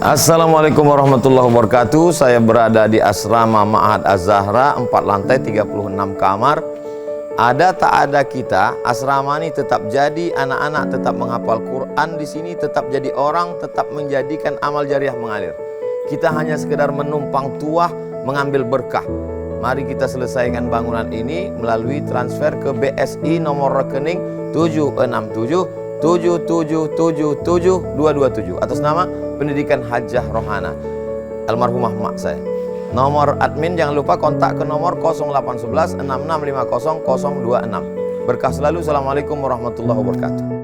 Assalamualaikum warahmatullahi wabarakatuh. Saya berada di asrama Ma'had Az-Zahra, 4 lantai 36 kamar. Ada tak ada kita, asrama ini tetap jadi, anak-anak tetap menghafal Quran di sini, tetap jadi orang, tetap menjadikan amal jariah mengalir. Kita hanya sekedar menumpang tuah, mengambil berkah. Mari kita selesaikan bangunan ini melalui transfer ke BSI nomor rekening 76777772227 atas nama Pendidikan Hajah Rohana, almarhumah mak saya. Nomor admin jangan lupa kontak ke nomor 0811 6650 026. Berkah selalu. Assalamualaikum warahmatullahi wabarakatuh.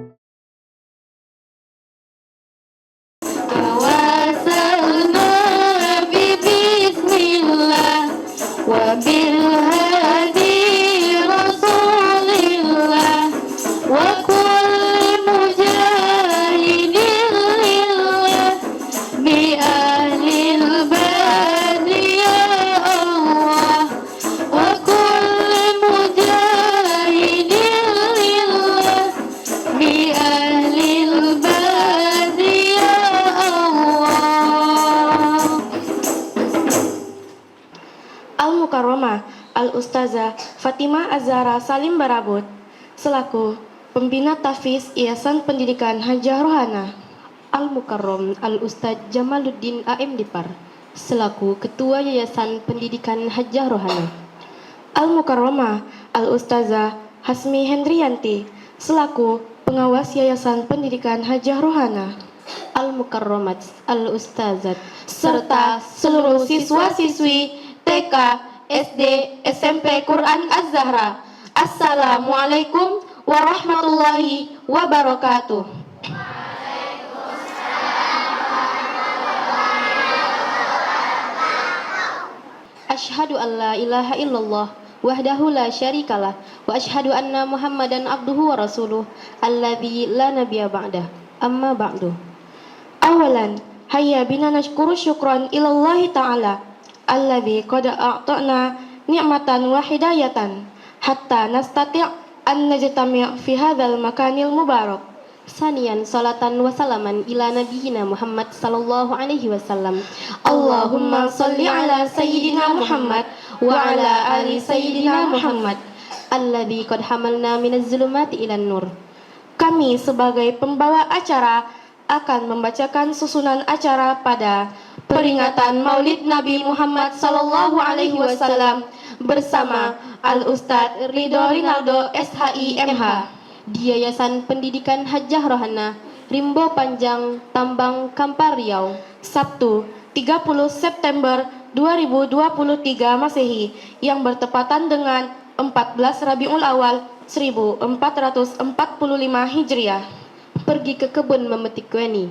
Al-Mukarramah Al-Ustazah Fatimah Az-Zahra Salim Barabut selaku Pembina Tahfiz Yayasan Pendidikan Hajah Rohana. Al-Mukarram Al-Ustaz Jamaluddin AM Dipar selaku Ketua Yayasan Pendidikan Hajah Rohana. Al-Mukarramah Al-Ustazah Hasmi Hendriyanti selaku Pengawas Yayasan Pendidikan Hajah Rohana. Al-Mukarramat Al-Ustazat serta seluruh siswa-siswi TK, SD, SMP Quran Az-Zahra. Assalamualaikum warahmatullahi wabarakatuh. Asyhadu an la ilaha illallah wahdahu la syarikalah wa asyhadu anna Muhammadan abduhu wa rasuluh alladzi la nabiyya ba'dah. Amma ba'du. Awalan, hayya bina nashkuru syukran ilallahi ta'ala alladzi qad a'tana ni'matan wa hidayatan hatta nastati' an najtami' fi hadzal makanil mubarak. Saniyan salatan wa salaman ila nabiyyina Muhammad sallallahu alaihi wasallam. Allahumma shalli ala sayyidina Muhammad wa ala ali sayyidina Muhammad alladzi qad hamalna minaz zulumati ilan nur. Kami sebagai pembawa acara akan membacakan susunan acara pada peringatan Maulid Nabi Muhammad sallallahu alaihi wasallam bersama Al-Ustaz Ridho Rinaldo SHI MH di Yayasan Pendidikan Hajah Rohana, Rimbo Panjang, Tambang, Kampar, Riau, Sabtu 30 September 2023 Masehi yang bertepatan dengan 14 Rabiul Awal 1445 Hijriah. Pergi ke kebun memetik kueni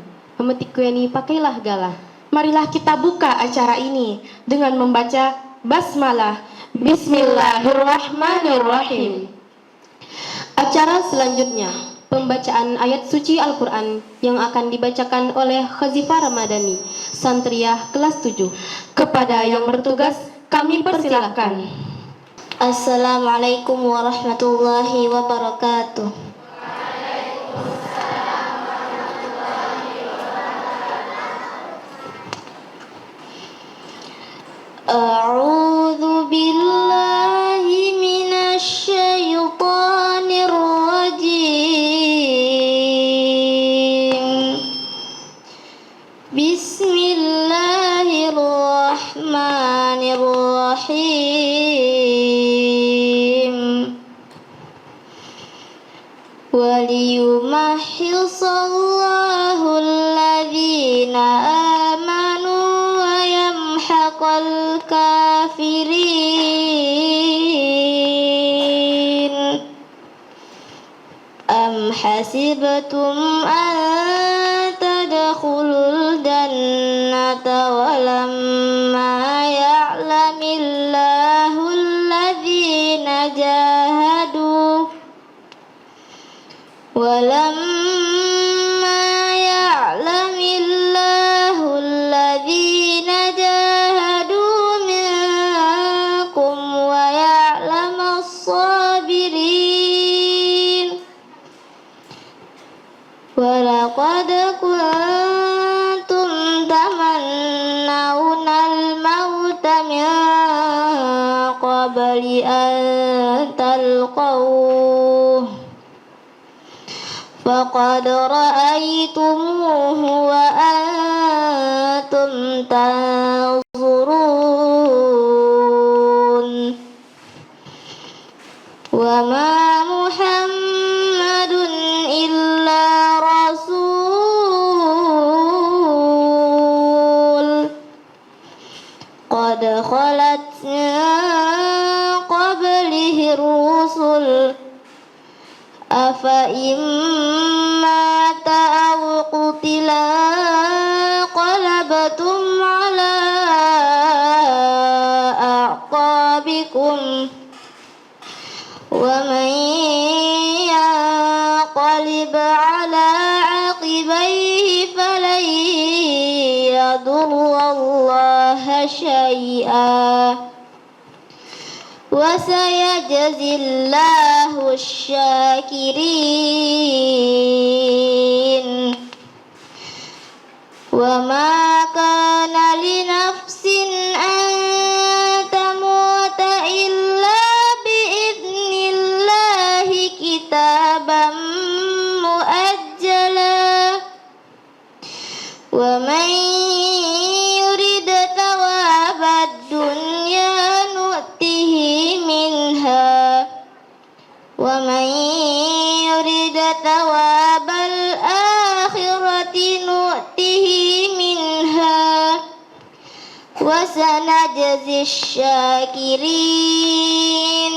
pakailah galah. Marilah kita buka acara ini dengan membaca basmalah. Bismillahirrahmanirrahim. Acara selanjutnya, pembacaan ayat suci Al-Quran yang akan dibacakan oleh Khazifah Ramadhani, Santriyah kelas 7. Kepada yang bertugas, kami persilahkan. Assalamualaikum warahmatullahi wabarakatuh. A'udzu billahi minasy syaithanir rajim. Bismillahirrahmanirrahim. Waliyumahhisallahu alladhina amanu wa yamhaqal kafirin. Am hasibtum an tadkhulul jannata walamma ya'lamillahu alladhina jahadu walamma ya'lamillahu alladhina jahadu minkum wa ya'lamas sabirin. Walaqad kuntum من قبل أن تلقوه فقد رأيتموه وأنتم تنظرون وما محمد إلا رسول قد خلت من قبله الرسل أفإن مات أو قتل انقلبتم على أعقابكم ومن ينقلب على عقبيه فلن يضر الله شيئا وسيجزي الله الشاكرين وما كان لنفس أن تموت إلا بإذن الله كتابا مؤجلا ومن يرد ثواب الدنيا نؤته منها ومن يرد ثواب الآخرة نؤته منها وسنجزي الشاكرين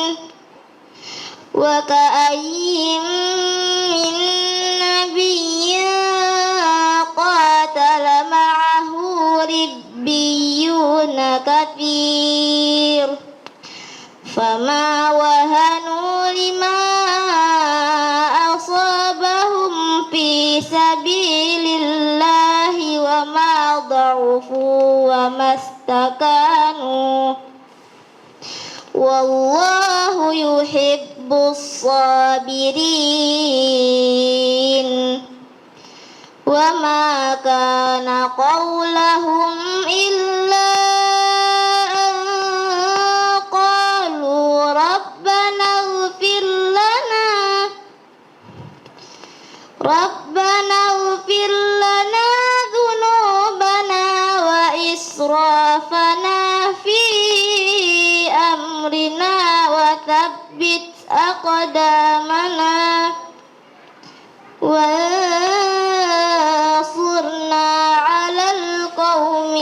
وكأي من نبي قاتل معه ربيون كثير فما وهنوا لما أصابهم في سبيل الله وما ضعفوا وما استكانوا والله يحب الصابرين وما كان قولهم إلا أن قالوا ربنا اغفر لنا ذنوبنا وإسرافنا في أمرنا وثبت أقدامنا وانصرنا على القوم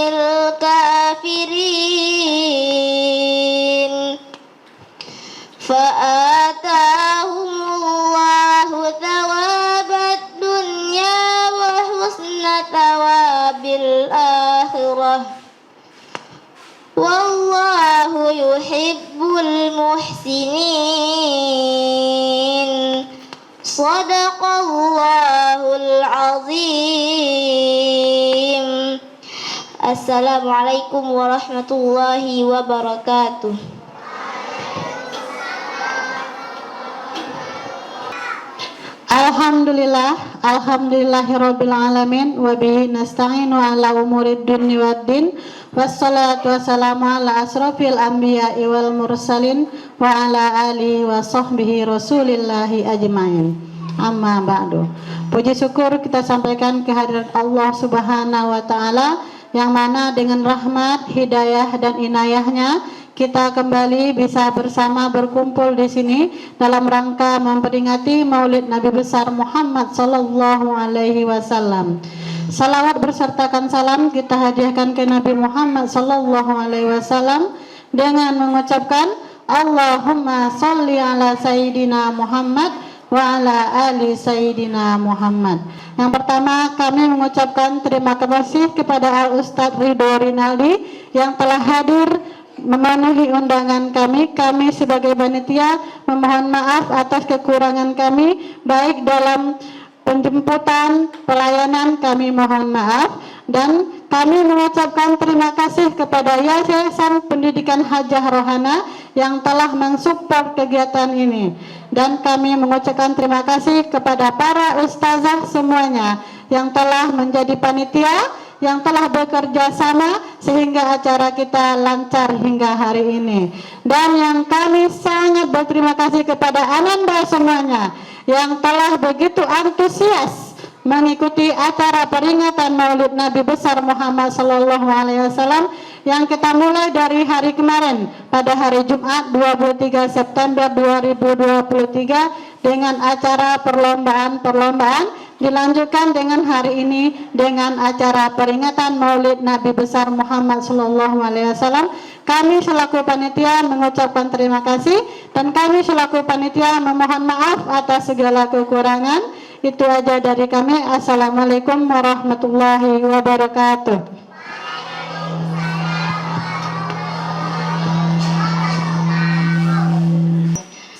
الكافرين فآتاهم الله ثواب الدنيا وحسن ثواب الآخرة والله يحب المحسنين صدق الله العظيم. Assalamualaikum warahmatullahi wabarakatuh. Alhamdulillahirabbil alamin wa bihi nasta'inu ala umurid dunya waddin wassalatu wassalamu ala asrofil anbiya'i wal mursalin wa ala alihi wa sahbihi rasulillahi ajmain. Amma ba'du. Puji syukur kita sampaikan kehadirat Allah Subhanahu wa taala yang mana dengan rahmat, hidayah dan inayahnya kita kembali bisa bersama berkumpul di sini dalam rangka memperingati Maulid Nabi besar Muhammad sallallahu alaihi wasallam. Salawat bersertakan salam kita hadiahkan ke Nabi Muhammad sallallahu alaihi wasallam dengan mengucapkan Allahumma sholli ala sayyidina Muhammad wa ala ali sayyidina Muhammad. Yang pertama kami mengucapkan terima kasih kepada Al Ustadz Ridho Rinaldi yang telah hadir memenuhi undangan kami. Kami sebagai panitia memohon maaf atas kekurangan kami baik dalam penjemputan, pelayanan, kami mohon maaf. Dan kami mengucapkan terima kasih kepada Yayasan Pendidikan Hajah Rohana yang telah mensupport kegiatan ini. Dan kami mengucapkan terima kasih kepada para ustazah semuanya yang telah menjadi panitia, yang telah bekerja sama sehingga acara kita lancar hingga hari ini. Dan yang kami sangat berterima kasih kepada Ananda semuanya yang telah begitu antusias mengikuti acara peringatan Maulid Nabi besar Muhammad Sallallahu Alaihi Wasallam yang kita mulai dari hari kemarin pada hari Jumat 23 September 2023 dengan acara perlombaan dilanjutkan dengan hari ini dengan acara peringatan Maulid Nabi besar Muhammad Sallallahu Alaihi Wasallam. Kami selaku panitia mengucapkan terima kasih dan kami selaku panitia memohon maaf atas segala kekurangan. Itu aja dari kami. Assalamualaikum warahmatullahi wabarakatuh.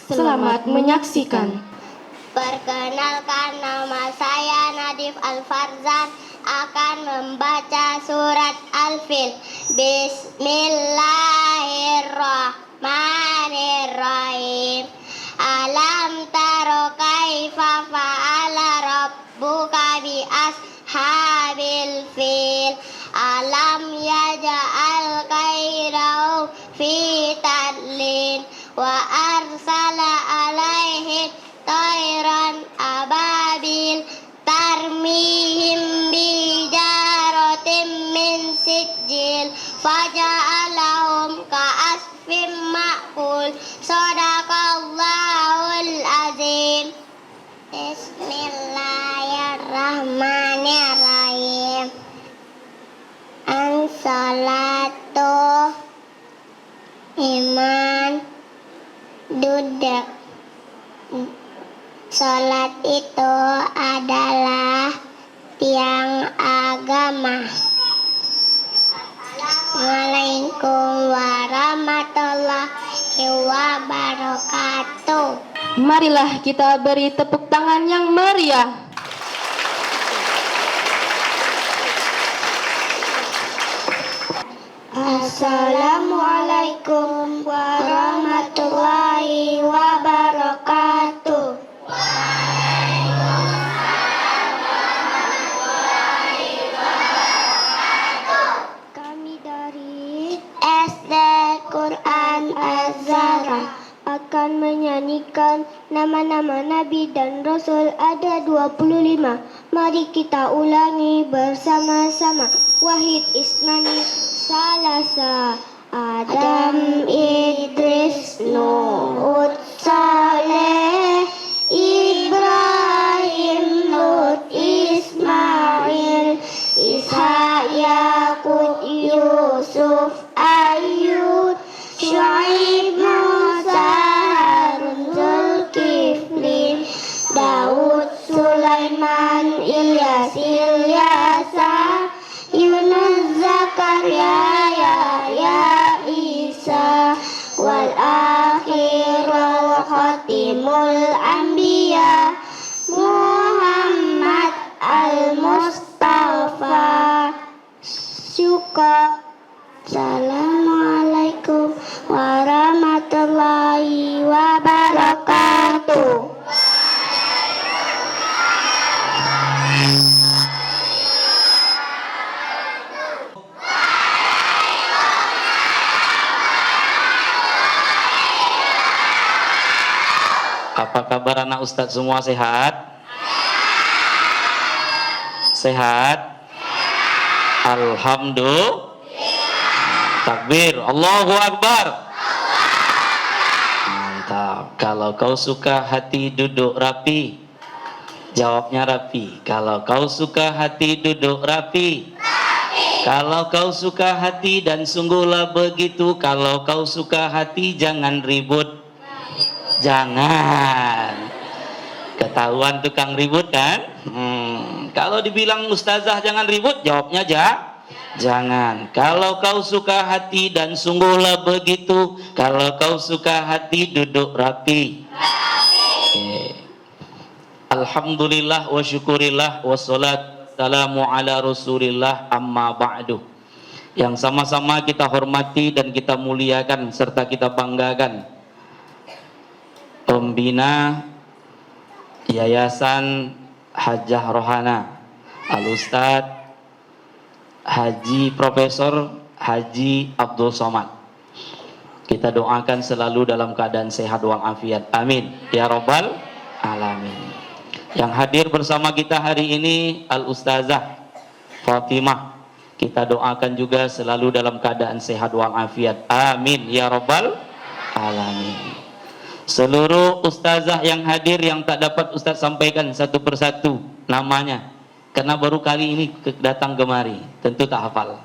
Selamat menyaksikan. Perkenalkan, nama saya Nadif Al-Farzan, akan membaca surat Al-Fil. Bismillahirrahmanirrahim. Alam taro kaifa fa'ala rabbuka bi ashabil fil. Alam yaj'al kaidahum fi tadlin wa arsala alaihim tayran ababil tarmihim bijaratin min sijil faja'alahum ka'asfim ma'kul. Sadaqallahul azim. Bismillahirrahmanirrahim. As-salatu iman duduk. Salat itu adalah tiang agama. Assalamualaikum warahmatullahi wabarakatuh. Marilah kita beri tepuk tangan yang meriah. Assalamualaikum warahmatullahi wabarakatuh. Kami dari SD Quran Az-Zahra akan menyanyikan nama-nama Nabi dan Rasul ada 25. Mari kita ulangi bersama-sama. Wahid Isnani Salasa Adam Idris Nuh Saleh Ibrahim Lut Ismail Ishak Yakub Yusuf Ayub Syuaib Musa Harun Zulkifli Daud Sulaiman Ilyas Ilyasa Yunus Zakaria Yahya Isa wal akhir wal khatimul anbiya Muhammad al Mustafa. Syukur. Assalamualaikum warahmatullahi wabarakatuh. Apa kabar anak Ustadz semua, sehat? Sehat? Alhamdulillah. Takbir, Allahu Akbar. Mantap. Kalau kau suka hati duduk rapi, jawabnya rapi. Kalau kau suka hati duduk rapi. Kalau kau suka hati dan sungguhlah begitu. Kalau kau suka hati jangan ribut. Jangan. Ketahuan tukang ribut kan? Kalau dibilang ustazah jangan ribut, jawabnya jangan. Kalau kau suka hati dan sungguhlah begitu. Kalau kau suka hati duduk rapi. Alhamdulillah wa syukurillah wassalatu wassalamu ala rasulillah amma ba'du. Yang sama-sama kita hormati dan kita muliakan serta kita banggakan pembina Yayasan Hajjah Rohana Al-Ustadz Haji Profesor Haji Abdul Somad. Kita doakan selalu dalam keadaan sehat walafiat. Amin ya rabbal alamin. Yang hadir bersama kita hari ini Al Ustazah Fatimah. Kita doakan juga selalu dalam keadaan sehat walafiat. Amin ya rabbal alamin. Seluruh ustazah yang hadir yang tak dapat Ustaz sampaikan satu persatu namanya, karena baru kali ini datang kemari, tentu tak hafal.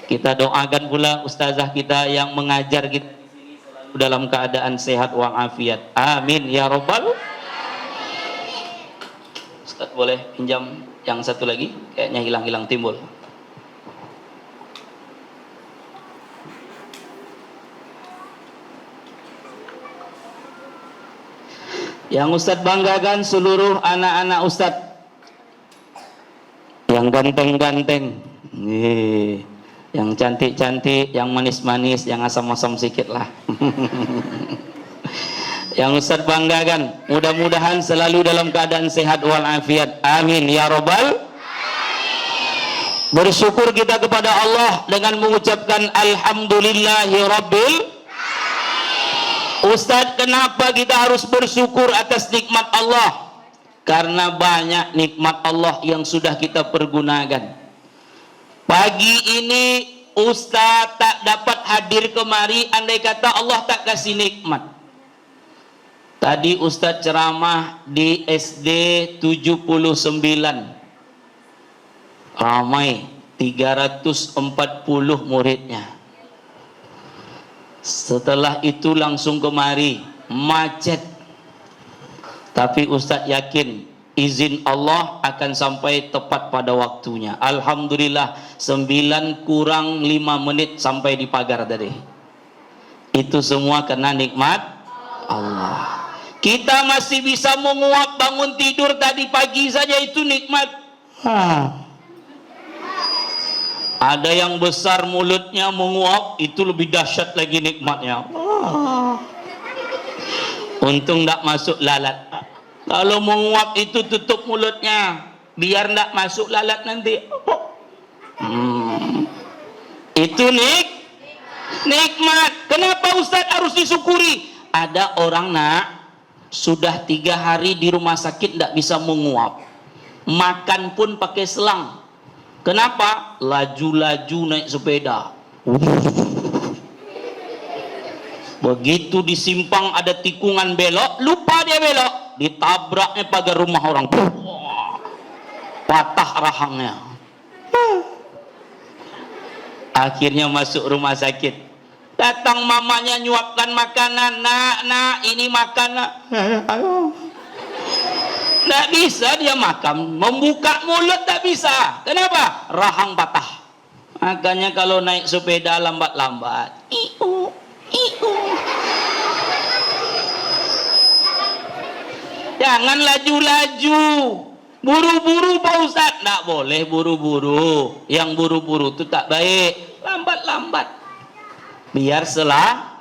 Kita doakan pula ustazah kita yang mengajar kita di sini selalu dalam keadaan sehat walafiat. Amin ya rabbal. Ustaz boleh pinjam yang satu lagi? Kayaknya hilang-hilang timbul. Yang Ustaz banggakan seluruh anak-anak Ustaz yang ganteng-ganteng, yang cantik-cantik, yang manis-manis, yang asam-asam sikit lah. Yang Ustaz banggakan, mudah-mudahan selalu dalam keadaan sehat walafiat. Amin ya rabbal. Bersyukur kita kepada Allah dengan mengucapkan alhamdulillahi rabbil. Ustaz, kenapa kita harus bersyukur atas nikmat Allah? Karena banyak nikmat Allah yang sudah kita pergunakan. Pagi ini Ustaz tak dapat hadir kemari andai kata Allah tak kasih nikmat. Tadi Ustaz ceramah di SD 79. Ramai 340 muridnya. Setelah itu langsung kemari, macet. Tapi Ustaz yakin izin Allah akan sampai tepat pada waktunya. Alhamdulillah 9 kurang 5 menit sampai di pagar tadi. Itu semua karena nikmat Allah. Kita masih bisa menguap bangun tidur tadi pagi saja, itu nikmat. Ada yang besar mulutnya menguap, itu lebih dahsyat lagi nikmatnya. Untung tak masuk lalat. Kalau menguap itu tutup mulutnya, biar tak masuk lalat nanti. Itu nikmat. Kenapa Ustaz harus disyukuri? Ada orang sudah 3 hari di rumah sakit tidak bisa menguap, makan pun pakai selang. Kenapa? Laju-laju naik sepeda. Begitu di simpang ada tikungan belok, lupa dia belok, ditabraknya pagar rumah orang. Patah rahangnya. Akhirnya masuk rumah sakit. Datang mamanya nyuapkan makanan. Nak, ini makan nak. Tak bisa dia makan, membuka mulut tak bisa. Kenapa? Rahang patah. Makanya kalau naik sepeda lambat-lambat. Jangan laju-laju. Buru-buru Pak Ustaz. Tak boleh buru-buru. Yang buru-buru itu tak baik. Lambat-lambat. Biar selamat.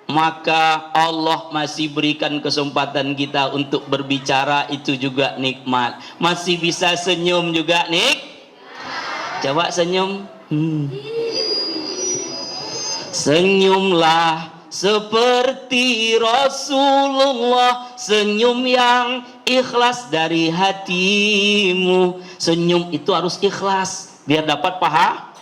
Maka Allah masih berikan kesempatan kita untuk berbicara, itu juga nikmat. Masih bisa senyum juga coba senyum. Senyumlah seperti Rasulullah, senyum yang ikhlas dari hatimu. Senyum itu harus ikhlas biar dapat pahala.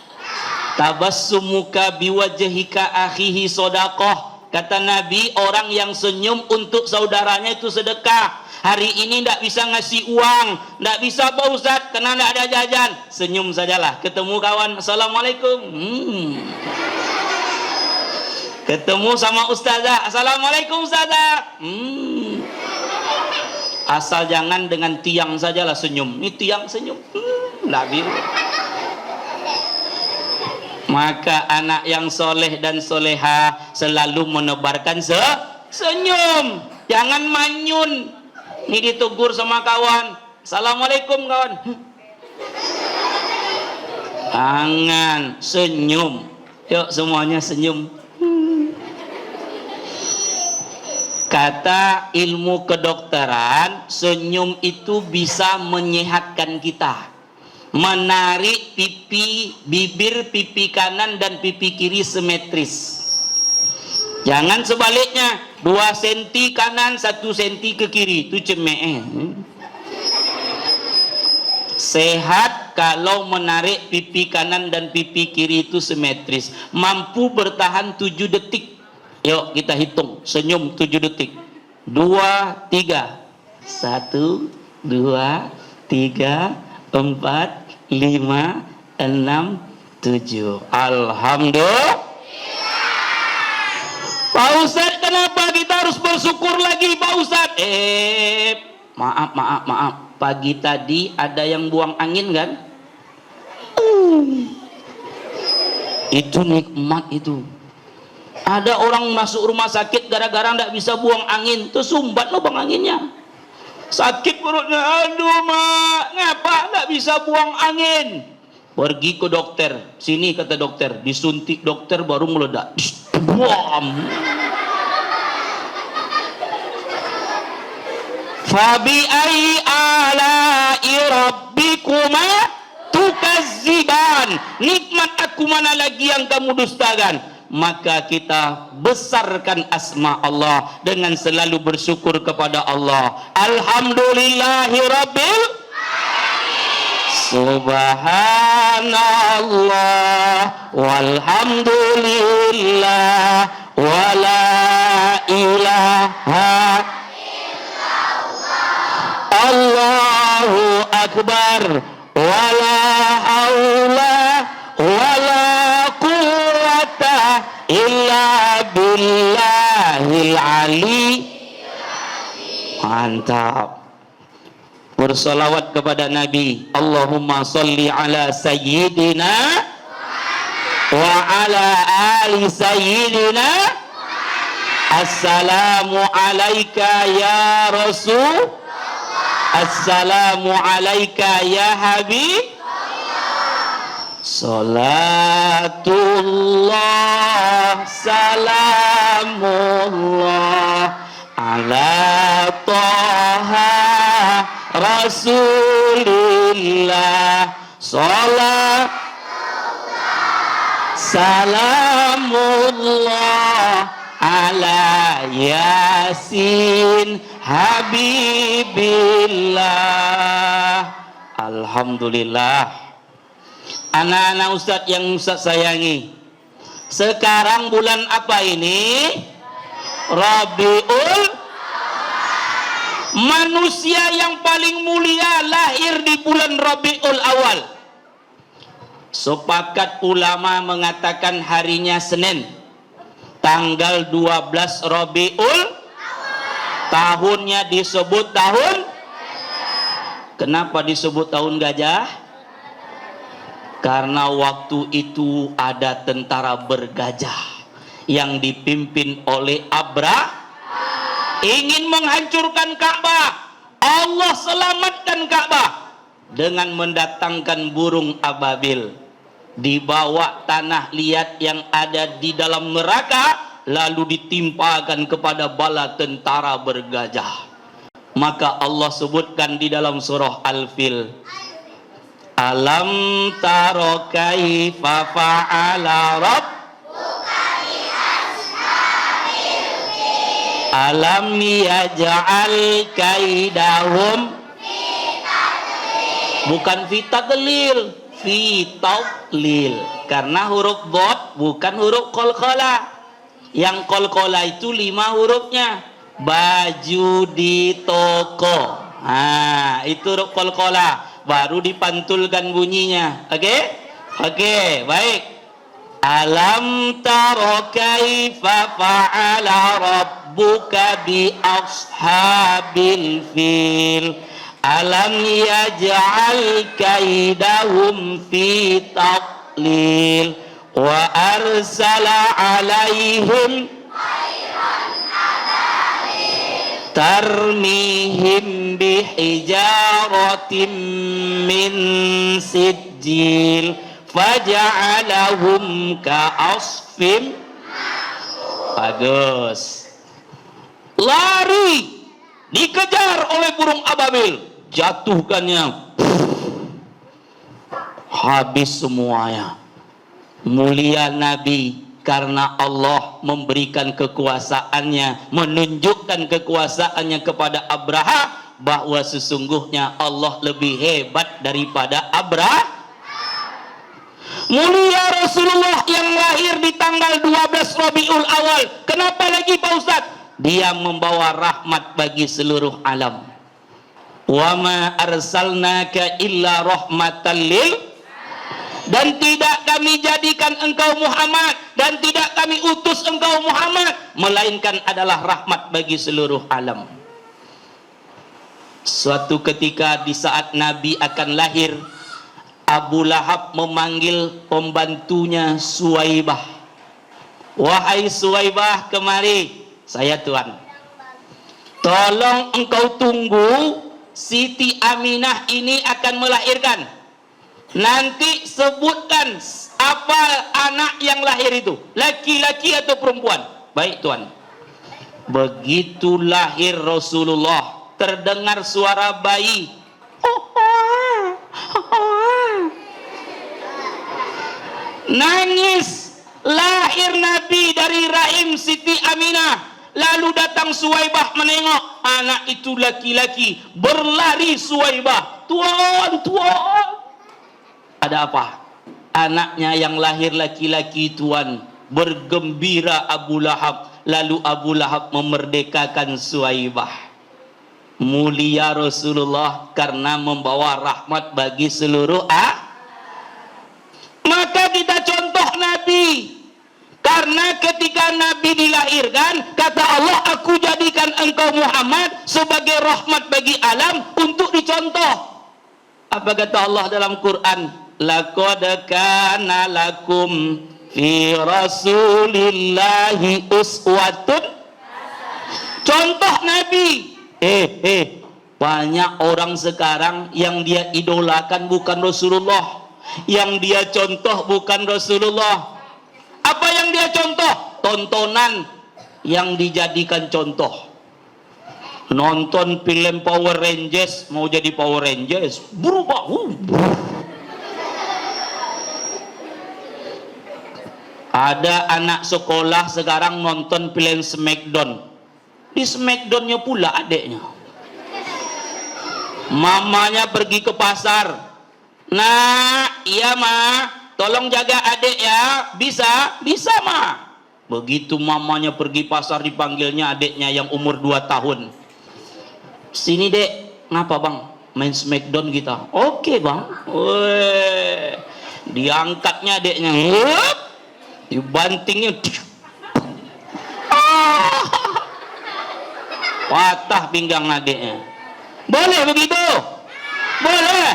Tabassumuka biwajhika akhihi shadaqah. Kata Nabi, orang yang senyum untuk saudaranya itu sedekah. Hari ini tidak bisa ngasih uang, tidak bisa Pak Ustaz karena tidak ada jajan. Senyum sajalah. Ketemu kawan, Assalamualaikum. Ketemu sama ustazah, Assalamualaikum ustazah. Asal jangan dengan tiang sajalah senyum. Ini tiang senyum. Tidak bisa. Maka anak yang soleh dan soleha selalu menebarkan senyum. Jangan manyun. Ini ditegur sama kawan, Assalamualaikum kawan. Jangan, senyum. Yuk semuanya senyum. Kata ilmu kedokteran, senyum itu bisa menyehatkan kita. Menarik pipi, bibir pipi kanan dan pipi kiri simetris. Jangan sebaliknya, 2 senti kanan, 1 senti ke kiri. Itu cemek. Sehat kalau menarik pipi kanan dan pipi kiri itu simetris. Mampu bertahan 7 detik. Yuk kita hitung. Senyum 7 detik. 2, 3. 1, 2, 3, 4, 5, 6, 7. Alhamdulillah. Pak Ustadz, kenapa kita harus bersyukur lagi Pak Ustadz? Maaf. Pagi tadi ada yang buang angin kan? Itu nikmat itu. Ada orang masuk rumah sakit gara-gara nggak bisa buang angin. Tuh sumbat lo buang anginnya. Sakit perutnya, aduh mak, ngapa nggak bisa buang angin? Pergi ke dokter. Sini kata dokter, disuntik dokter baru meledak. Buam. Fabi ai ala'i rabbikuma tukazziban. Nikmat aku mana lagi yang kamu dustakan? Maka kita besarkan asma Allah dengan selalu bersyukur kepada Allah. Alhamdulillahi rabbil Subhanallah walhamdulillah wala ilaha Allahu akbar wala haula wala quwwata illa billahil ali. Mantap. Bersalawat kepada Nabi. Allahumma salli ala sayyidina wa ala ali sayyidina. Assalamu alayka ya Rasul. Assalamu alayka ya Habib. Salatullah salamullah ala Taha Rasulillah. Salat salamullah ala Yasin Habibillah. Alhamdulillah. Anak-anak Ustadz yang Ustadz sayangi, sekarang bulan apa ini? Rabiul. Manusia yang paling mulia lahir di bulan Rabiul Awal. Sepakat ulama mengatakan harinya Senin, tanggal 12 Rabiul. Tahunnya disebut tahun. Kenapa disebut tahun gajah? Karena waktu itu ada tentara bergajah yang dipimpin oleh ingin menghancurkan Ka'bah. Allah selamatkan Ka'bah dengan mendatangkan burung ababil, dibawa tanah liat yang ada di dalam neraka, lalu ditimpakan kepada bala tentara bergajah. Maka Allah sebutkan di dalam surah Al-Fil, alam taro kaifa fa'ala rabbuka bi ashabil fil alam yaj'al kaidahum fi tadlil. Bukan fi tadlil, fi tadlil, karena huruf dhad bukan huruf qalqalah. Yang qalqalah itu 5 hurufnya. Baju di toko, itu huruf qalqalah, baru dipantulkan bunyinya. Oke, baik. Alam taro kaifa fa'ala rabbuka bi ashabil fil alam yaj'al kaidahum fi tadlil wa arsala alaihim tarmihim bihijaratin min sijil faja'alahum ka'asfim. Bagus. Lari, dikejar oleh burung ababil, jatuhkannya habis semuanya. Mulia Nabi karena Allah memberikan kekuasaannya, menunjukkan kekuasaannya kepada Abraha, bahwa sesungguhnya Allah lebih hebat daripada Abraha. Mulia Rasulullah yang lahir di tanggal 12 Rabiul Awal. Kenapa lagi Pak Ustadz? Dia membawa rahmat bagi seluruh alam. Wa ma arsalnaka illa rahmatan lil, dan tidak kami jadikan engkau Muhammad, dan tidak kami utus engkau Muhammad, melainkan adalah rahmat bagi seluruh alam. Suatu ketika di saat Nabi akan lahir, Abu Lahab memanggil pembantunya Suwaibah. Wahai Suwaibah, kemari. Saya tuan, tolong engkau tunggu, Siti Aminah ini akan melahirkan. Nanti sebutkan apa anak yang lahir itu, laki-laki atau perempuan. Baik tuan. Begitu lahir Rasulullah, terdengar suara bayi. Nangis. Lahir Nabi dari rahim Siti Aminah. Lalu datang Suwaibah menengok anak itu laki-laki. Berlari Suwaibah, tuan, tuan, ada apa? Anaknya yang lahir laki-laki tuan. Bergembira Abu Lahab. Lalu Abu Lahab memerdekakan Suwaibah. Mulia Rasulullah karena membawa rahmat bagi seluruh maka kita contoh Nabi. Karena ketika Nabi dilahirkan, kata Allah, aku jadikan engkau Muhammad sebagai rahmat bagi alam untuk dicontoh. Apa kata Allah dalam Quran? Laqad kana lakum fi rasulillahi uswatun. Contoh Nabi. Banyak orang sekarang yang dia idolakan bukan Rasulullah, yang dia contoh bukan Rasulullah. Apa yang dia contoh? Tontonan yang dijadikan contoh. Nonton film Power Rangers, mau jadi Power Rangers, berubah. Ada anak sekolah sekarang nonton film Smackdown. Di Smackdownnya pula adeknya. Mamanya pergi ke pasar. Nah, iya ma, tolong jaga adik ya. Bisa? Bisa ma. Begitu mamanya pergi pasar, dipanggilnya adiknya yang umur 2 tahun. Sini dek. Ngapa bang? Main Smackdown kita. Oke bang. Weh. Diangkatnya adiknya. Dibantingnya. Patah pinggang adiknya. Boleh begitu? Boleh.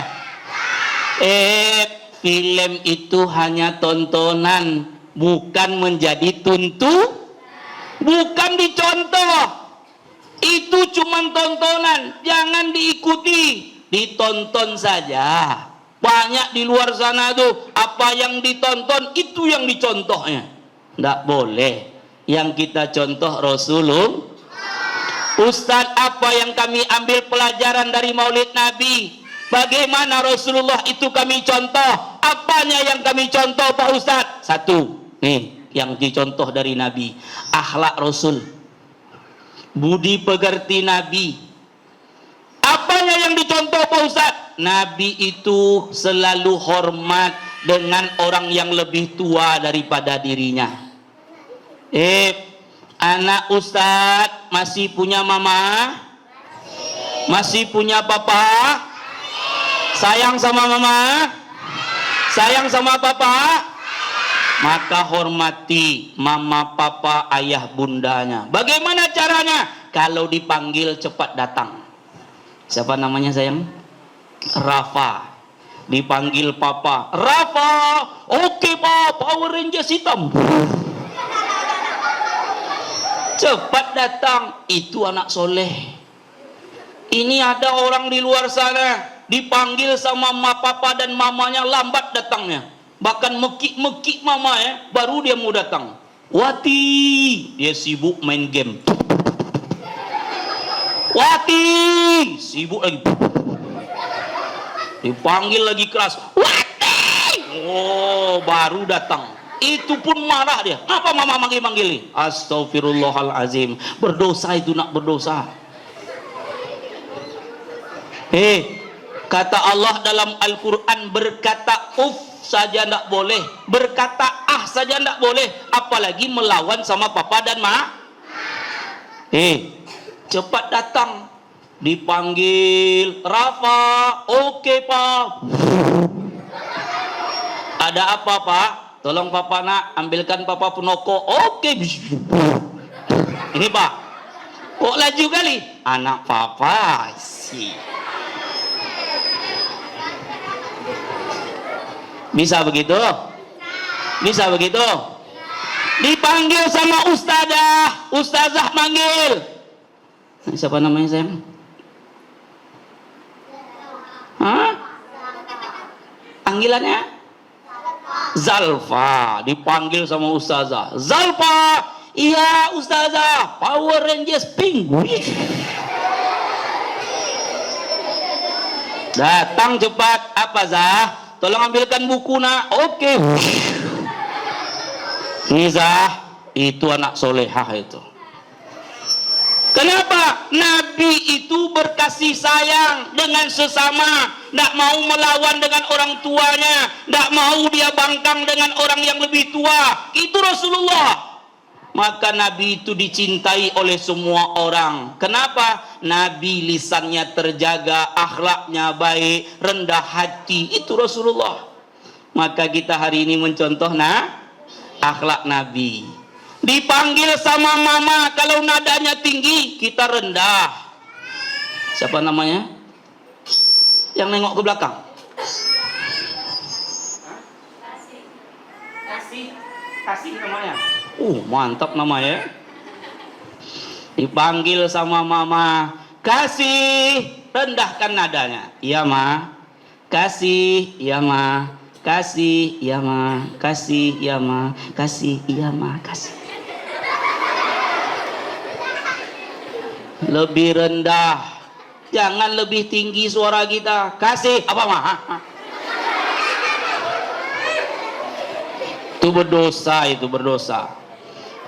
Film itu hanya tontonan, bukan menjadi bukan dicontoh. Itu cuma tontonan, jangan diikuti, ditonton saja. Banyak di luar sana tuh, apa yang ditonton itu yang dicontohnya. Tidak boleh. Yang kita contoh Rasulullah. Ustadz, apa yang kami ambil pelajaran dari Maulid Nabi? Bagaimana Rasulullah itu kami contoh? Apanya yang kami contoh Pak Ustadz? Satu, nih yang dicontoh dari Nabi, akhlak Rasul, budi pekerti Nabi. Apanya yang dicontoh Pak Ustadz? Nabi itu selalu hormat dengan orang yang lebih tua daripada dirinya. Anak Ustadz masih punya mama? Masih punya papa? Sayang sama mama? Sayang sama papa? Maka hormati mama, papa, ayah, bundanya. Bagaimana caranya? Kalau dipanggil cepat datang. Siapa namanya sayang? Rafa. Dipanggil papa, Rafa. Oke pak, Power Rangers hitam. Cepat datang. Itu anak soleh. Ini ada orang di luar sana dipanggil sama papa dan mamanya, lambat datangnya. Bahkan mekik-mekik mama ya, baru dia mau datang. Wati, dia sibuk main game. Wati, sibuk lagi. Dipanggil lagi keras. Wati, Kalau baru datang, itu pun marah dia. Apa mama manggil-manggil? Astagfirullahalazim. Berdosa itu nak berdosa. Kata Allah dalam Al-Quran, berkata saja tidak boleh, berkata saja tidak boleh, apalagi melawan sama papa dan ma. Cepat datang, dipanggil Rafa. Oke pak. Ada apa pak? Tolong papa nak ambilkan papa penoko. Oke. Ini pak. Kok laju kali? Anak papa sih. Bisa begitu? Bisa begitu? Dipanggil sama ustazah, ustazah manggil. Siapa namanya sayang? Hah? Panggilannya? Zalfa. Dipanggil sama ustazah. Zalfa. Iya ustazah. Power Rangers pink. Datang cepat. Apa Zah? Tolong ambilkan buku nak. Oke. Nizah, itu anak solehah itu. Kenapa? Nabi itu berkasih sayang dengan sesama, tidak mau melawan dengan orang tuanya, tidak mau dia bangkang dengan orang yang lebih tua. Itu Rasulullah. Maka Nabi itu dicintai oleh semua orang. Kenapa? Nabi lisannya terjaga, akhlaknya baik, rendah hati. Itu Rasulullah. Maka kita hari ini mencontoh akhlak Nabi. Dipanggil sama mama, kalau nadanya tinggi, kita rendah. Siapa namanya? Yang nengok ke belakang. Kasih namanya. Mantap namanya. Dipanggil sama mama, kasih, rendahkan nadanya. Iya ma. Kasih, iya ma. Kasih, iya ma. Kasih, iya ma. Kasih, iya ma. Kasih. Lebih rendah, jangan lebih tinggi suara kita. Kasih apa ma? Itu berdosa, itu berdosa.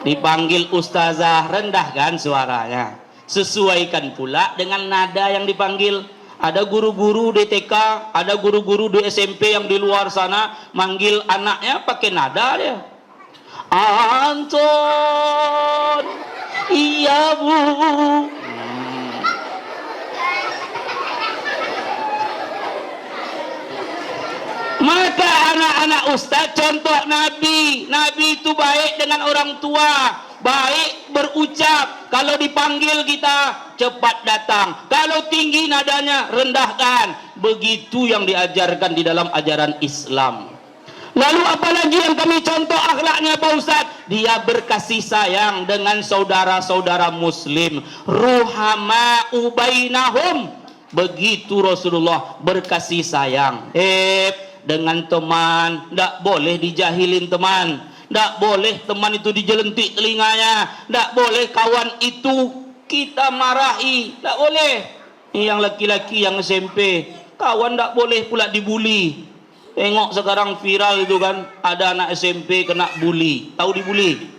Dipanggil ustazah, rendahkan suaranya, sesuaikan pula dengan nada yang dipanggil. Ada guru-guru di TK, ada guru-guru di SMP yang di luar sana manggil anaknya pakai nada dia. Anton, iya bu. Maka anak-anak ustaz contoh Nabi. Nabi itu baik dengan orang tua, baik berucap. Kalau dipanggil kita cepat datang, kalau tinggi nadanya rendahkan. Begitu yang diajarkan di dalam ajaran Islam. Lalu apalagi yang kami contoh akhlaknya Pak Ustaz? Dia berkasih sayang dengan saudara-saudara muslim. Ruhama'u bainahum. Begitu Rasulullah berkasih sayang. Dengan teman, tidak boleh dijahilin teman, tidak boleh teman itu dijelentik telinganya, tidak boleh kawan itu kita marahi, tidak boleh. Yang laki-laki yang SMP, kawan tidak boleh pula dibuli. Tengok sekarang viral itu kan, ada anak SMP kena bully, tahu dibully?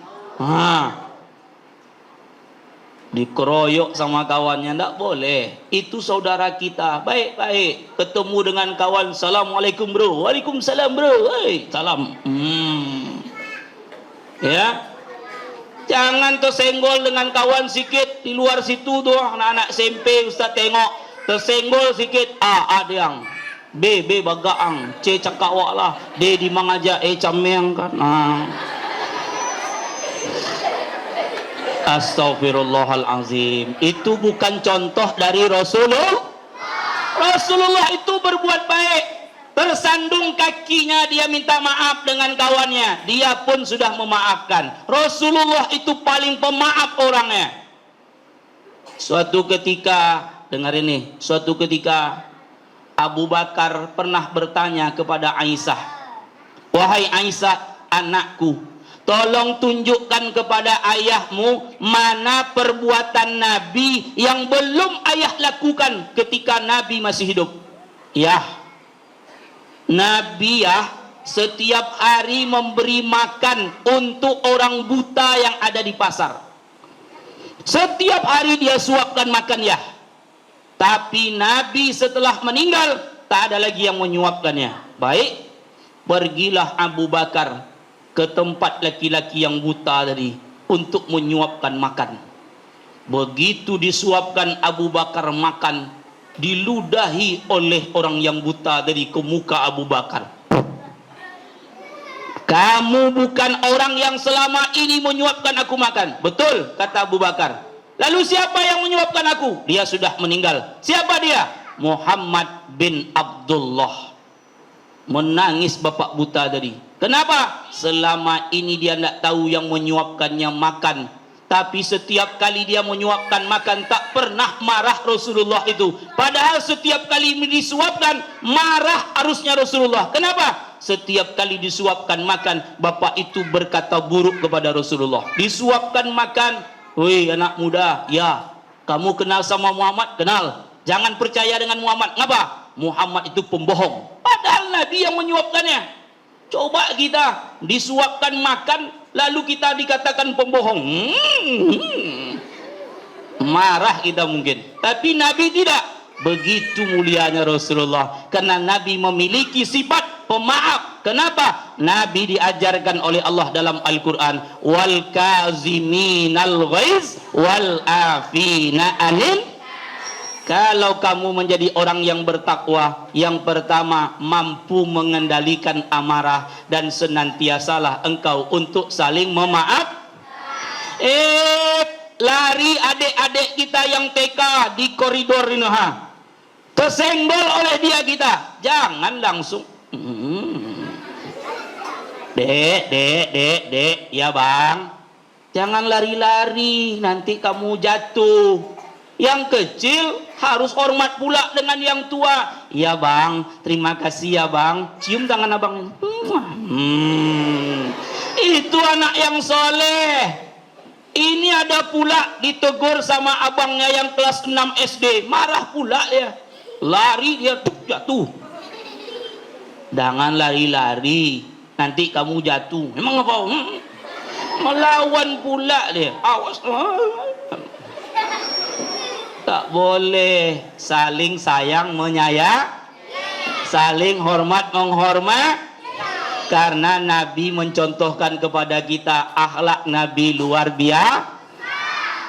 Dikeroyok sama kawannya, tidak boleh. Itu saudara kita, baik-baik. Ketemu dengan kawan, assalamualaikum bro, waalaikumsalam bro, salam. Ya, jangan tersenggol dengan kawan sikit di luar situ tuh anak-anak SMP. Ustaz tengok tersenggol sikit, ada yang B bagaang, C cakap wak lah, D di mangaja, cameng kan. Astagfirullahalazim. Itu bukan contoh dari Rasulullah. Rasulullah itu berbuat baik. Tersandung kakinya dia minta maaf dengan kawannya, dia pun sudah memaafkan. Rasulullah itu paling pemaaf orangnya. Suatu ketika, dengar ini, suatu ketika Abu Bakar pernah bertanya kepada Aisyah, wahai Aisyah anakku, tolong tunjukkan kepada ayahmu mana perbuatan Nabi yang belum ayah lakukan ketika Nabi masih hidup. Ya, Nabi ya setiap hari memberi makan untuk orang buta yang ada di pasar. Setiap hari dia suapkan makan ya. Tapi Nabi setelah meninggal tak ada lagi yang menyuapkannya. Baik, pergilah Abu Bakar ke tempat laki-laki yang buta tadi untuk menyuapkan makan. Begitu disuapkan Abu Bakar makan, diludahi oleh orang yang buta dari ke muka Abu Bakar. Kamu bukan orang yang selama ini menyuapkan aku makan. Betul, kata Abu Bakar. Lalu siapa yang menyuapkan aku? Dia sudah meninggal. Siapa dia? Muhammad bin Abdullah. Menangis bapak buta tadi. Kenapa? Selama ini dia tidak tahu yang menyuapkannya makan. Tapi setiap kali dia menyuapkan makan, tak pernah marah Rasulullah itu. Padahal setiap kali disuapkan, marah arusnya Rasulullah. Kenapa? Setiap kali disuapkan makan, bapak itu berkata buruk kepada Rasulullah. Disuapkan makan, woi anak muda, ya kamu kenal sama Muhammad? Kenal. Jangan percaya dengan Muhammad. Kenapa? Muhammad itu pembohong. Padahal Nabi yang menyuapkannya. Coba kita disuapkan makan, lalu kita dikatakan pembohong. Marah kita mungkin. Tapi Nabi tidak. Begitu mulianya Rasulullah. Karena Nabi memiliki sifat pemaaf. Kenapa? Nabi diajarkan oleh Allah dalam Al-Quran, wal kaziminal ghaiz wal afina anil. Kalau kamu menjadi orang yang bertakwa, yang pertama mampu mengendalikan amarah dan senantiasalah engkau untuk saling memaaf. Lari adik-adik kita yang TK di koridor ini, tersenggol oleh dia kita, jangan langsung dek, ya bang, jangan lari-lari, nanti kamu jatuh. Yang kecil harus hormat pula dengan yang tua. Ya bang, terima kasih ya bang, cium tangan abang. Itu anak yang soleh. Ini ada pula ditegur sama abangnya yang kelas 6 SD, marah pula dia, lari dia jatuh. Jangan lari-lari, nanti kamu jatuh. Memang apa? Melawan pula dia. Awas. Tak boleh. Saling sayang menyayang, saling hormat menghormat. Karena Nabi mencontohkan kepada kita akhlak Nabi luar biasa.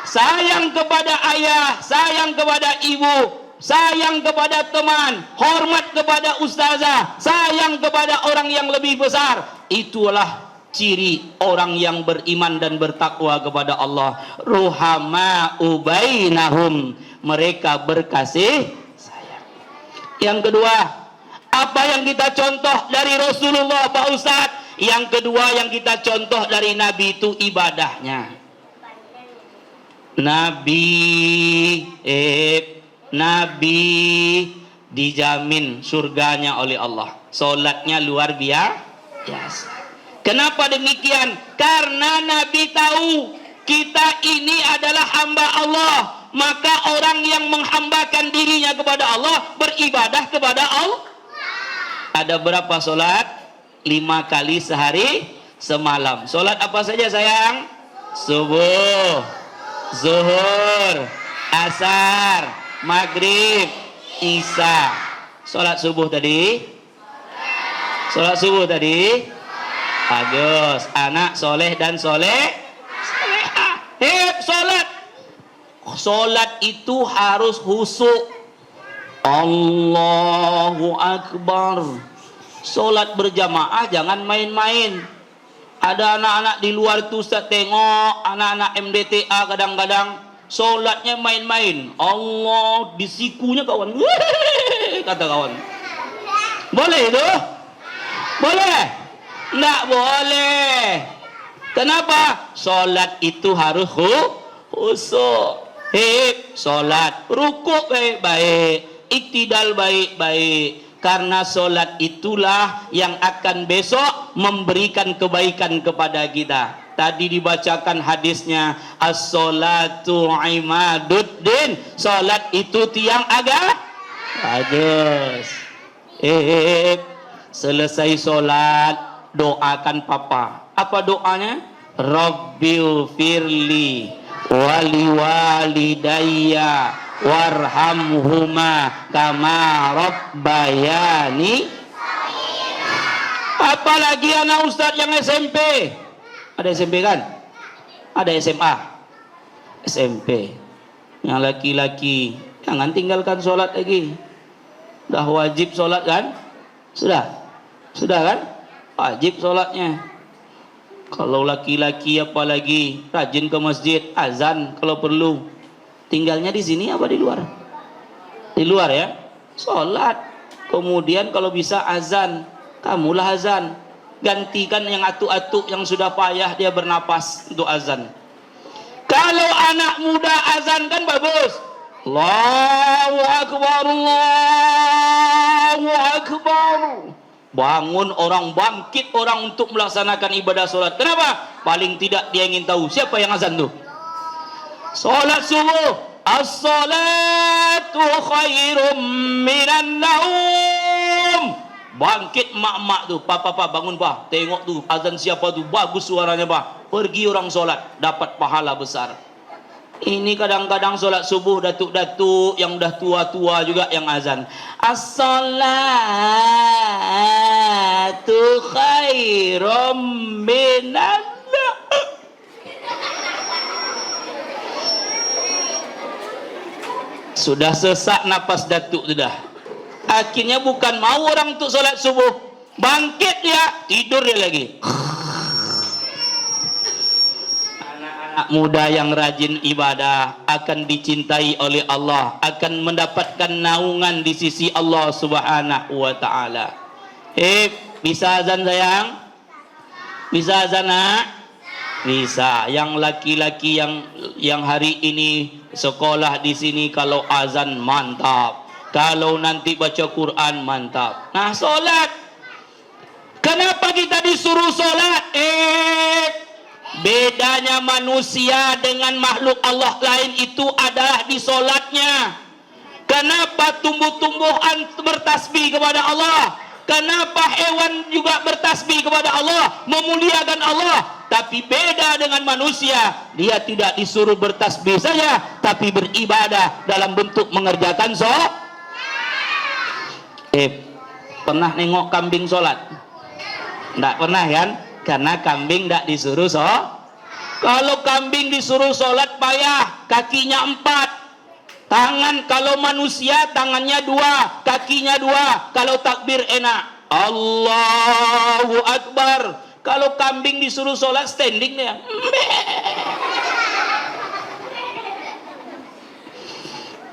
Sayang kepada ayah, sayang kepada ibu, sayang kepada teman, hormat kepada ustazah, sayang kepada orang yang lebih besar. Itulah ciri orang yang beriman dan bertakwa kepada Allah. Ruhama'u bainahum, mereka berkasih sayang. Yang kedua, apa yang kita contoh dari Rasulullah Pak Ustadz? Yang kedua yang kita contoh dari Nabi itu ibadahnya. Nabi dijamin surganya oleh Allah. Solatnya luar biasa. Kenapa demikian? Karena Nabi tahu kita ini adalah hamba Allah. Maka orang yang menghambakan dirinya kepada Allah, beribadah kepada Allah. Ada berapa solat? 5 kali sehari semalam. Solat apa saja sayang? Subuh, zuhur, asar, maghrib, isya. Solat subuh tadi? Solat subuh tadi? Bagus. Anak soleh dan soleh. Solat. Solat itu harus khusyuk. Allahu Akbar. Solat berjamaah jangan main-main. Ada anak-anak di luar itu Ustaz tengok, anak-anak MDTA kadang-kadang solatnya main-main. Allah, disikunya kawan. Kata kawan. Boleh itu? Boleh? Nggak boleh. Kenapa? Solat itu harus khusyuk. Solat rukuk baik-baik, iktidal baik-baik. Karena solat itulah yang akan besok memberikan kebaikan kepada kita. Tadi dibacakan hadisnya, as-solatu imaduddin. Solat itu tiang agama. Bagus. selesai sholat doakan papa. Apa doanya? Rabbil firli wali walidayya warhamhuma kama rabbayani. Apalagi anak ustadz yang SMP. Ada SMP kan? Ada SMA. SMP. Yang laki-laki jangan tinggalkan sholat lagi. Dah wajib sholat kan? Sudah kan? Wajib sholatnya. Kalau laki-laki apalagi rajin ke masjid, azan kalau perlu. Tinggalnya di sini apa di luar? Di luar ya. Sholat. Kemudian kalau bisa azan, kamulah azan. Gantikan yang atuk-atuk yang sudah payah dia bernapas untuk azan. Kalau anak muda azan kan bagus. Allahu Akbar, Allahu Akbar. Bangun orang, bangkit orang untuk melaksanakan ibadah sholat. Kenapa? Paling tidak dia ingin tahu siapa yang azan tuh. Sholat subuh. As-salatu khairum minan naum. Bangkit mak-mak tuh, pak bangun pak, tengok tuh azan siapa tuh, bagus suaranya pak, pergi orang sholat, dapat pahala besar. Ini kadang-kadang sholat subuh datuk-datuk yang udah tua-tua juga yang azan. As-salatu khairum minan naum. Sudah sesak napas datuk sudah. Akhirnya bukan mau orang untuk sholat subuh, bangkit dia, tidur dia lagi. Anak-anak muda yang rajin ibadah akan dicintai oleh Allah, akan mendapatkan naungan di sisi Allah Subhanahu wa taala. Bisa azan sayang? Bisa azan nak? Bisa. Yang laki-laki yang hari ini sekolah di sini kalau azan mantap. Kalau nanti baca Quran mantap. Nah, solat. Kenapa kita disuruh solat? Bedanya manusia dengan makhluk Allah lain itu adalah di solatnya. Kenapa tumbuh-tumbuhan bertasbih kepada Allah? Kenapa hewan juga bertasbih kepada Allah, memuliakan Allah? Tapi beda dengan manusia, dia tidak disuruh bertasbih saja, tapi beribadah dalam bentuk mengerjakan sholat. Pernah nengok kambing sholat? Tidak pernah kan? Karena kambing tidak disuruh sholat. Kalau kambing disuruh sholat payah, kakinya 4. Tangan, kalau manusia tangannya 2, kakinya 2. Kalau takbir enak, Allahu Akbar. Kalau kambing disuruh sholat standing dia.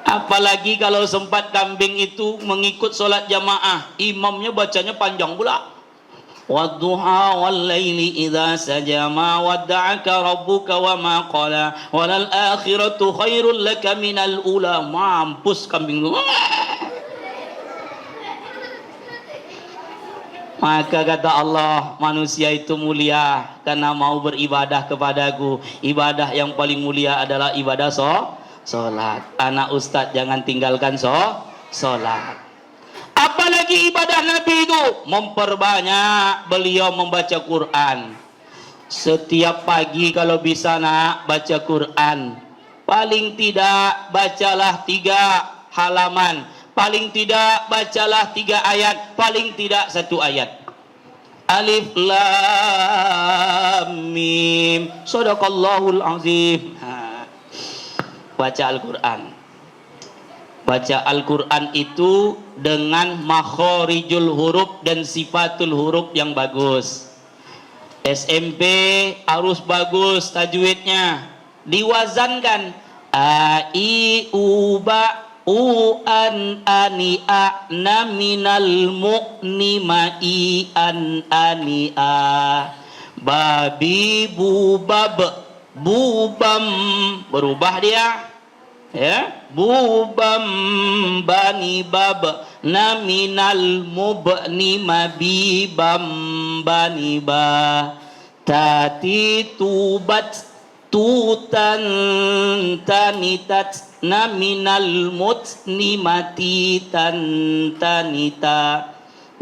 Apalagi kalau sempat kambing itu mengikut sholat jamaah, imamnya bacanya panjang pula. Wadduha wal laili idza saja ma wadda'aka rabbuka wa ma qala walal akhiratu khairul laka minal ula. Mampus kambing itu. Maka kata Allah, manusia itu mulia karena mau beribadah kepadaku. Ibadah yang paling mulia adalah ibadah sholat. Anak ustadz jangan tinggalkan sholat. Apalagi ibadah Nabi itu memperbanyak beliau membaca Quran. Setiap pagi kalau bisa nak baca Quran, paling tidak bacalah 3 halaman, paling tidak bacalah 3 ayat, paling tidak 1 ayat. Alif Lam Mim. Shadaqallahul azim. Baca Al-Quran. Baca Al-Quran itu dengan makhorijul huruf dan sifatul huruf yang bagus. SMP harus bagus tajwidnya. Diwazankan. A, I, U, Ba, U, An, Ani, A, Na, Minal, Mu'ni, Ma, I, An, Ani, A. Babi, Bu, Bab, Bubam, berubah dia ya, Bubam bani bab naminal mubni mabibam bani ba tati tubat tutan tanitat naminal mutni mati tan tanita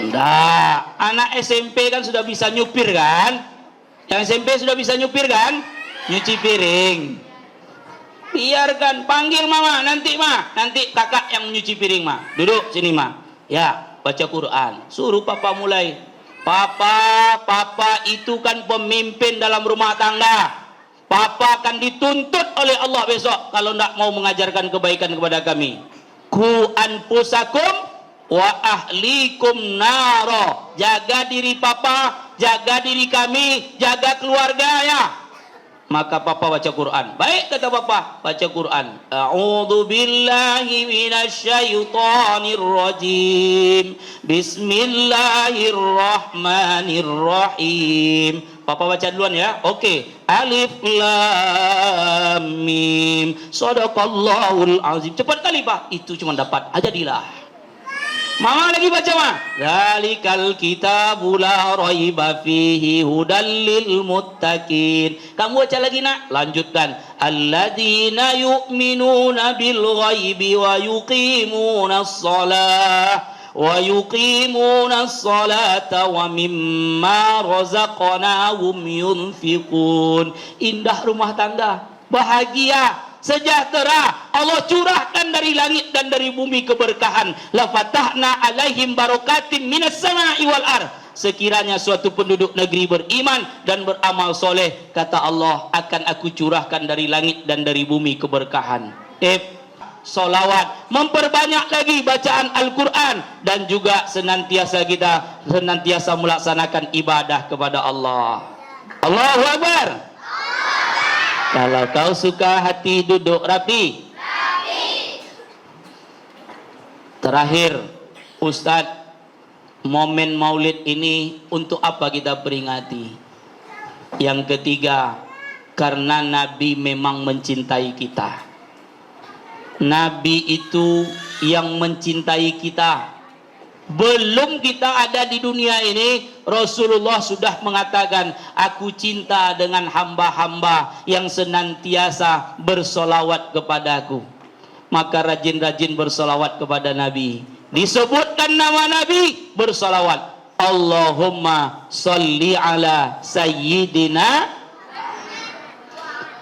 Enggak, anak SMP kan sudah bisa nyupir kan? Yang SMP sudah bisa nyupir kan? Nyuci piring. Biarkan, panggil mama, nanti kakak yang nyuci piring mah. Duduk sini mah. Ya, baca Quran. Suruh papa mulai. Papa itu kan pemimpin dalam rumah tangga. Papa akan dituntut oleh Allah besok kalau tidak mau mengajarkan kebaikan kepada kami. Ku anfusakum wa ahlikum naro. Jaga diri papa, jaga diri kami, jaga keluarga ya. Maka papa baca Quran. Baik kata papa, baca Quran. A'udzu billahi minasyaitonir rajim. Bismillahirrahmanirrahim. Papa baca duluan ya. Oke. Alif lam mim. Shadaqallahul azim. Cepat kali Pak. Itu cuma dapat ajadilah. Mama lagi baca mah. Dzalikal kitabu la raiba fihi hudal lil muttaqin. Kamu baca lagi nak? Lanjutkan. Alladzina yu'minuna bil ghaibi wa yuqimunas salata wa mimma razaqnahum yunfiqun. Indah rumah tangga, bahagia, sejahtera. Allah curahkan dari langit dan dari bumi keberkahan. La fatahna alaihim barakatim minas sama'i wal ardh. Sekiranya suatu penduduk negeri beriman dan beramal soleh, kata Allah, akan aku curahkan dari langit dan dari bumi keberkahan. Solawat, memperbanyak lagi bacaan Al-Quran, dan juga senantiasa melaksanakan ibadah kepada Allah. Allahu Akbar. Kalau kau suka hati duduk rapi. Terakhir, Ustadz, momen maulid ini untuk apa kita peringati? Yang ketiga, karena Nabi memang mencintai kita. Nabi itu yang mencintai kita. Belum kita ada di dunia ini, Rasulullah sudah mengatakan, aku cinta dengan hamba-hamba yang senantiasa bersolawat kepadaku. Maka rajin-rajin bersolawat kepada Nabi. Disebutkan nama Nabi, bersolawat. Allahumma salli ala sayyidina.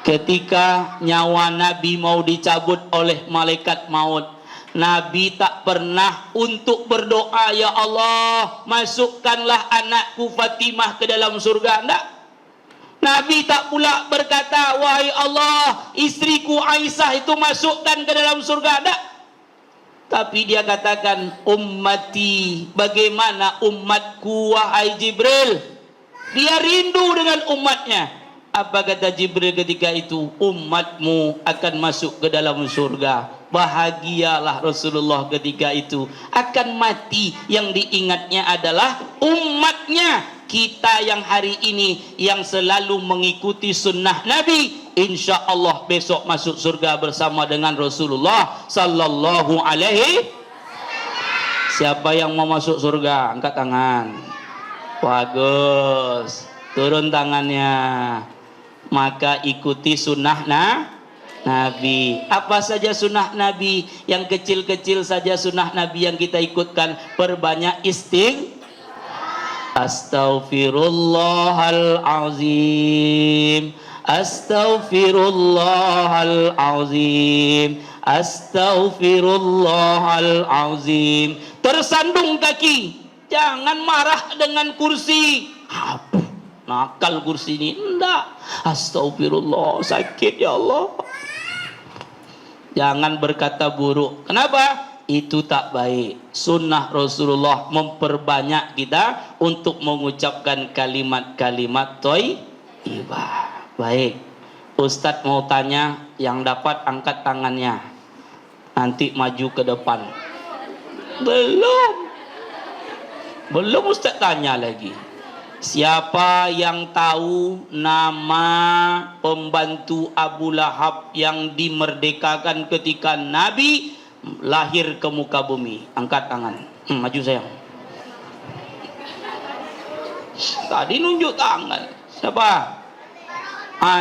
Ketika nyawa Nabi mau dicabut oleh malaikat maut, Nabi tak pernah untuk berdoa, ya Allah, masukkanlah anakku Fatimah ke dalam surga. Enggak. Nabi tak pula berkata, wahai Allah, istriku Aisyah itu masukkan ke dalam surga. Enggak. Tapi dia katakan, ummati, bagaimana umatku wahai Jibril? Dia rindu dengan umatnya. Apa kata Jibril ketika itu? Umatmu akan masuk ke dalam surga. Bahagialah Rasulullah ketika itu. Akan mati, yang diingatnya adalah umatnya. Kita yang hari ini yang selalu mengikuti sunnah Nabi, insya Allah besok masuk surga bersama dengan Rasulullah sallallahu alaihi. Siapa yang mau masuk surga? Angkat tangan. Bagus. Turun tangannya. Maka ikuti sunnah Nabi. Apa saja sunnah Nabi? Yang kecil-kecil saja sunnah Nabi yang kita ikutkan. Perbanyak Astaghfirullahalazim. Astaghfirullahalazim. Astaghfirullahalazim. Tersandung kaki. Jangan marah dengan kursi. Nakal kursi ini. Enggak. Astagfirullah, sakit ya Allah. Jangan berkata buruk. Kenapa? Itu tak baik. Sunnah Rasulullah memperbanyak kita untuk mengucapkan kalimat-kalimat thayyibah. Baik. Ustadz mau tanya, yang dapat angkat tangannya. Nanti maju ke depan. Belum Ustadz tanya lagi. Siapa yang tahu nama pembantu Abu Lahab yang dimerdekakan ketika Nabi lahir ke muka bumi? Angkat tangan. Maju sayang. Tadi nunjuk tangan. Siapa?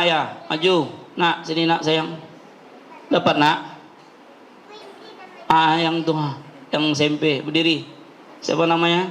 Ya, maju. Nak, sini nak sayang. Dapat nak? Yang tuh, yang SMP berdiri. Siapa namanya?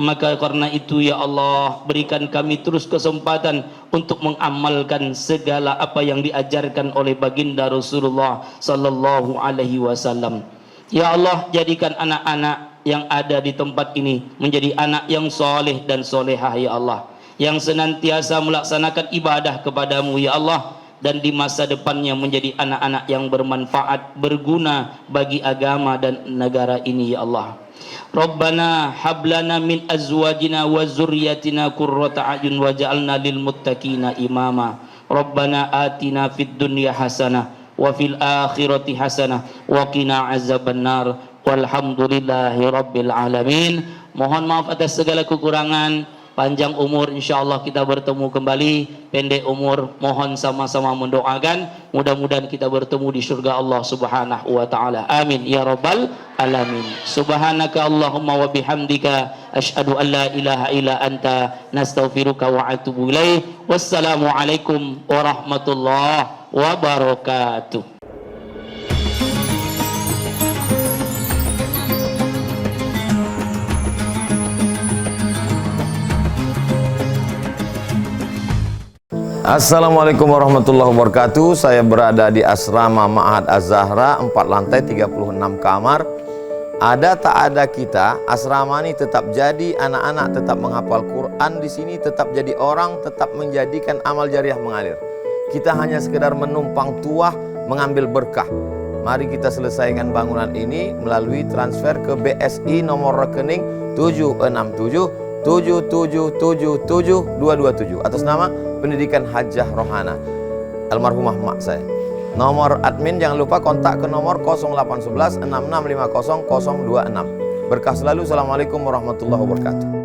Maka karena itu ya Allah, berikan kami terus kesempatan untuk mengamalkan segala apa yang diajarkan oleh baginda Rasulullah sallallahu alaihi wasallam. Ya Allah, jadikan anak-anak yang ada di tempat ini menjadi anak yang soleh dan solehah ya Allah, yang senantiasa melaksanakan ibadah kepadamu ya Allah, dan di masa depannya menjadi anak-anak yang bermanfaat, berguna bagi agama dan negara ini ya Allah. Rabbana hablana min azwajina wa zurriyatina qurrata a'yun waj'alna lil muttaqina imama. Rabbana atina fid dunya hasanah wa fil akhirati hasanah wa qina azabannar. Walhamdulillahi rabbil alamin. Mohon maaf atas segala kekurangan. Panjang umur insyaallah kita bertemu kembali, pendek umur mohon sama-sama mendoakan, mudah-mudahan kita bertemu di surga Allah Subhanahu wa taala. Amin ya rabbal alamin. Subhanaka Allahumma wa bihamdika asyhadu an la ilaha illa anta nastaghfiruka wa atubu ilaik. Wassalamu alaikum warahmatullahi wabarakatuh. Assalamualaikum warahmatullahi wabarakatuh. Saya berada di asrama Ma'had Az-Zahra, 4 lantai 36 kamar. Ada tak ada kita, asrama ini tetap jadi, anak-anak tetap menghafal Quran di sini, tetap jadi orang, tetap menjadikan amal jariah mengalir. Kita hanya sekedar menumpang tuah, mengambil berkah. Mari kita selesaikan bangunan ini melalui transfer ke BSI nomor rekening 76777772227 atas nama Pendidikan Hajah Rohana, almarhumah mak saya. Nomor admin jangan lupa kontak ke nomor 0811 6650 026. Berkah selalu. Assalamualaikum warahmatullahi wabarakatuh.